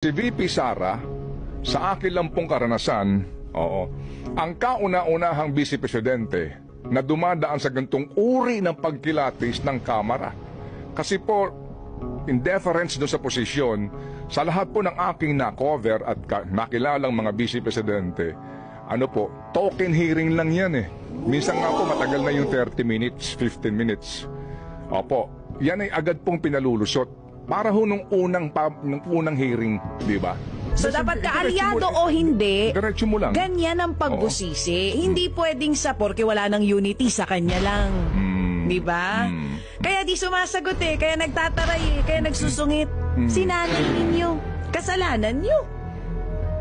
Si VP Sara, sa akin lang pong karanasan, ang kauna-unahang Vice Presidente na dumadaan sa gantong uri ng pagkilatis ng Kamara. Kasi po, in deference doon sa posisyon, sa lahat po ng aking na-cover at nakilalang mga Vice Presidente, token hearing lang yan eh. Minsan nga po matagal na yung 30 minutes, 15 minutes. Yan ay agad pong pinalulusot. Para ho nung unang hearing, di ba? So dapat kaalyado o hindi, diretso mo lang. Ganyan ang pagbusisi. Hindi pwedeng sa porke wala ng unity sa kanya lang. Di ba? Kaya di sumasagot eh, kaya nagtataray eh, kaya nagsusungit. Sinanay ninyo, kasalanan nyo.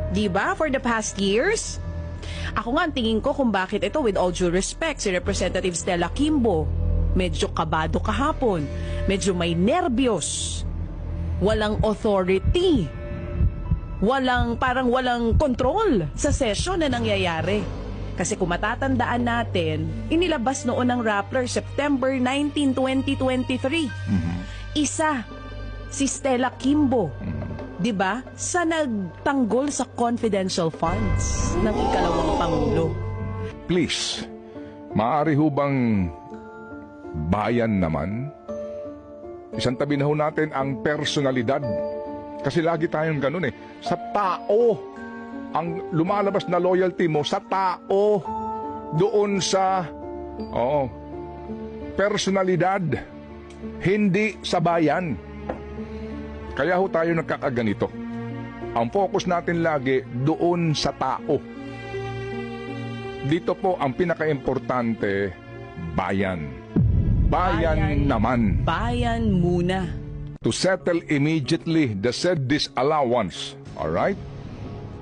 Di ba? For the past years. Ako nga ang tingin ko kung bakit ito, with all due respect, si Representative Stella Kimbo, medyo kabado kahapon, medyo may nervyos. Walang authority. Parang walang control sa session na nangyayari. Kasi kung matatandaan natin, inilabas noon ng Rappler September 19, 2023. Isa, si Stella Kimbo. Diba? Sa nagtanggol sa confidential funds ng ikalawang Pangulo. Please, maaari ho bang bayan naman? Isang tabi na ho natin ang personalidad. Kasi lagi tayong ganun eh. Sa tao, ang lumalabas na loyalty mo, sa tao, doon sa personalidad, hindi sa bayan. Kaya ho tayo nagkakaganito. Ang focus natin lagi doon sa tao. Dito po ang pinaka-importante, bayan. Bayan naman. Bayan muna. To settle immediately the said disallowance, alright?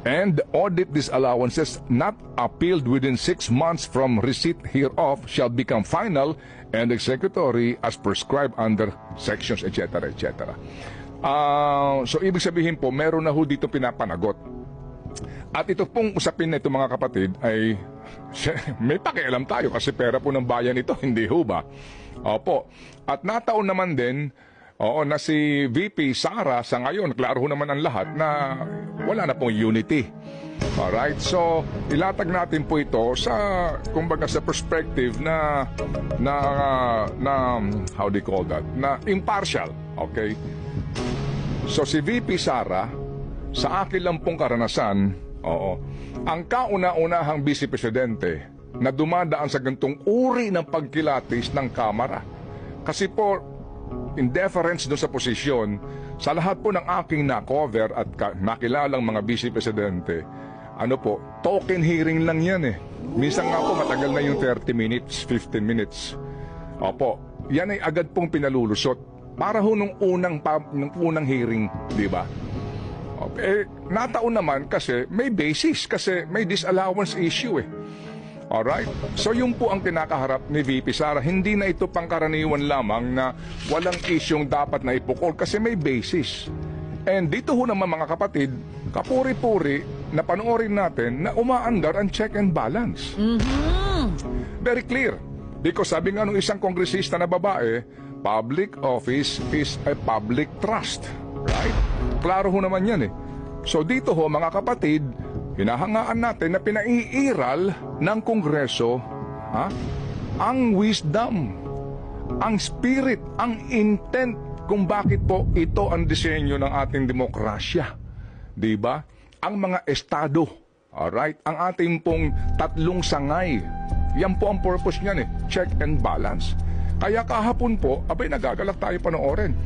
And audit disallowances not appealed within 6 months from receipt hereof shall become final and executory as prescribed under sections, etc., etc. So, ibig sabihin po, meron na ho dito pinapanagot. At ito pong usapin na ito, mga kapatid, ay may pakialam tayo kasi pera po ng bayan ito, hindi ho ba? Opo. At nataon naman din, na si VP Sara sa ngayon, klaro ho naman ang lahat na wala na pong unity. Alright? So, ilatag natin po ito sa, kumbaga sa perspective na how do you call that? Na impartial. Okay? So, si VP Sara, sa akin lang pong karanasan, ang kauna-unahang Vice Presidente na dumadaan sa gantong uri ng pagkilatis ng Kamara. Kasi po, in deference doon sa posisyon, sa lahat po ng aking na-cover at nakilalang mga Vice Presidente, token hearing lang yan eh. Minsan nga po matagal na yung 30 minutes, 15 minutes. Yan ay agad pong pinalulusot. Para ho nung unang hearing, di ba? Nataon naman kasi may basis, kasi may disallowance issue eh. Alright? So yun po ang kinakaharap ni VP Sara. Hindi na ito pangkaraniwan lamang na walang isyong dapat na ipukol kasi may basis. And dito ho naman, mga kapatid, kapuri-puri na panoorin natin na umaandar ang check and balance. Very clear. Because sabi nga nung isang kongresista na babae, public office is a public trust. Right? Klaro ho naman yan eh. So dito ho, mga kapatid, hinahangaan natin na pinaiiral ng Kongreso ang wisdom, ang spirit, ang intent kung bakit po ito ang disenyo ng ating demokrasya. Diba? Ang mga estado, alright? Ang ating pong tatlong sangay, yan po ang purpose niyan eh, check and balance. Kaya kahapon po, nagagalak tayo panoorin.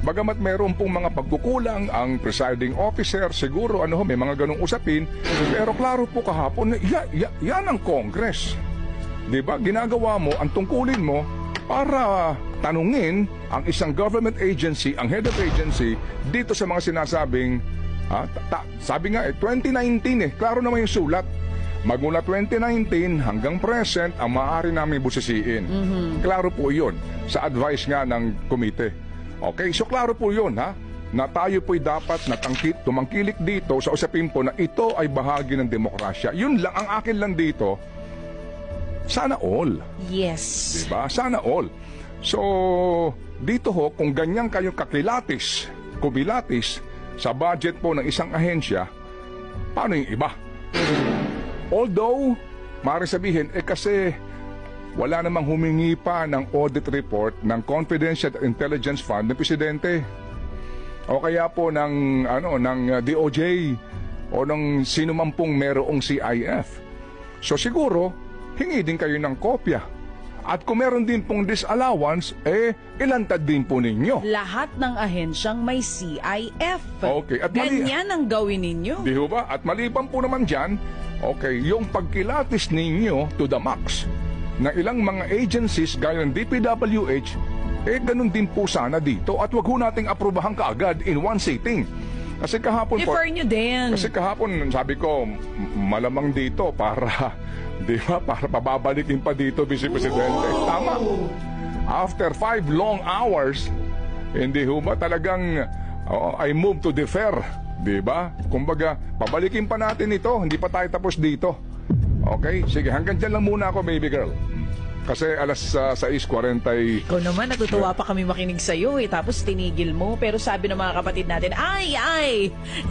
Bagamat meron pong mga pagkukulang ang presiding officer, siguro may mga ganong usapin, pero klaro po kahapon na yan ang Congress. Diba? Ginagawa mo, ang tungkulin mo para tanungin ang isang government agency, ang head of agency, dito sa mga sinasabing, sabi nga 2019 klaro naman yung sulat. Magmula 2019 hanggang present, ang maaari namin busisiin. Klaro po yun sa advice nga ng komite. Okay, so klaro po yun na tayo po'y dapat tumangkilik dito sa usapin po na ito ay bahagi ng demokrasya. Yun lang, ang akin lang dito, sana all. Yes. Diba? Sana all. So, dito ho, kung ganyan kayong kumilatis, sa budget po ng isang ahensya, paano yung iba? Although, maaari sabihin, kasi wala namang humingi pa ng audit report ng Confidential Intelligence Fund ng Presidente. O kaya po ng DOJ o ng sino man pong merong CIF. So siguro, hingi din kayo ng kopya. At kung meron din pong disallowance, ilantad din po ninyo. Lahat ng ahensyang may CIF. Okay. At ganyan ang gawin ninyo. Di ba? At maliban po naman dyan, yung pagkilatis ninyo to the max ng ilang mga agencies gaya ng DPWH, ganun din po sana dito at wag ho nating aprubahan kaagad in one sitting. Kasi kahapon Defer nyo din. Kasi kahapon, sabi ko, malamang dito para, di ba, para pababalikin pa dito, Vice Presidente. Tama. After 5 long hours, hindi ho ba talagang I move to defer, di ba? Kumbaga, pabalikin pa natin ito, hindi pa tayo tapos dito. Okay? Sige, hanggang dyan lang muna ako, baby girl. Kasi alas 6:40. Ikaw naman, natutuwa pa kami makinig sa'yo tapos tinigil mo. Pero sabi ng mga kapatid natin,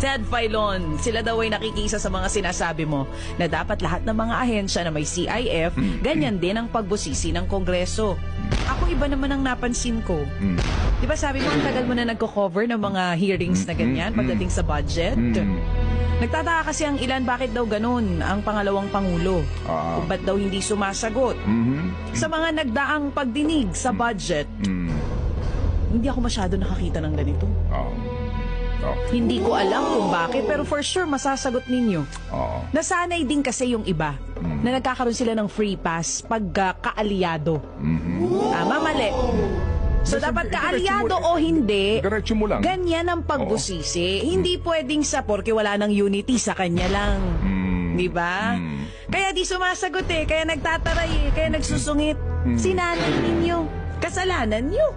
Ted Filon, sila daw ay nakikisa sa mga sinasabi mo na dapat lahat ng mga ahensya na may CIF, ganyan din ang pagbusisi ng Kongreso. Ako iba naman ang napansin ko. Di ba sabi mo, ang tagal mo na nagko-cover ng mga hearings na ganyan pagdating sa budget? Nagtataka kasi ang ilan bakit daw ganun ang pangalawang pangulo. Kung ba't daw hindi sumasagot. Sa mga nagdaang pagdinig sa budget, hindi ako masyado nakakita ng ganito. Hindi ko alam kung bakit, pero for sure masasagot ninyo. Nasanay din kasi yung iba na nagkakaroon sila ng free pass pag kaalyado. Tama, mali. So dapat kaalyado o hindi, diretso mo lang. Ganyan ang pagbusisi. Hindi pwedeng sa porque wala ng unity sa kanya lang. Di ba? Kaya di sumasagot kaya nagtataray kaya nagsusungit. Sinanay ninyo. Kasalanan nyo.